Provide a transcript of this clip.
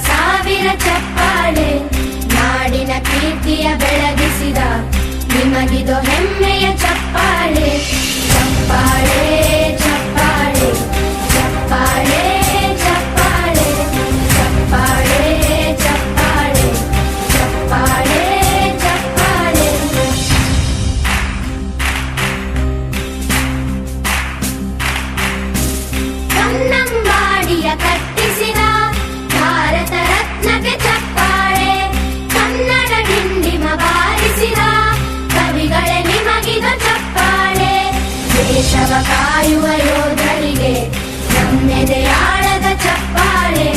ಸಾವಿರ ಚಪ್ಪಾಳೆ, ನಾಡಿನ ಕೀರ್ತಿಯ ಬೆಳಗಿಸಿದ ನಿಮಗಿದು ಹೆಮ್ಮೆಯ ಚಪ್ಪಾಳೆ. ಚಪ್ಪಾಳೆ ಚಪ್ಪಾಳೆ ಚಪ್ಪಾಳೆ ಚಪ್ಪಾಳೆ ಚಪ್ಪಾಳೆ ಚಪ್ಪಾಳೆ ಚಪ್ಪಾಳೆ ಚಪ್ಪಾಳೆ. ಕನ್ನಂಬಾಡಿಯ ಕಟ್ಟಿಸಿದ ಭಾರತ ರತ್ನಕ್ಕೆ ಚಪ್ಪಾಳೆ, ಕನ್ನಡ ಡಿಂಡಿಮ ಬಾರಿಸಿದ ಕವಿಗಳೇ ನಿಮಗಿದು ಚಪ್ಪಾಳೆ. ದೇಶವ ಕಾಯುವ ಯೋಧರಿಗೆ ನಮ್ಮೆದೆಯಾಳದ ಚಪ್ಪಾಳೆ.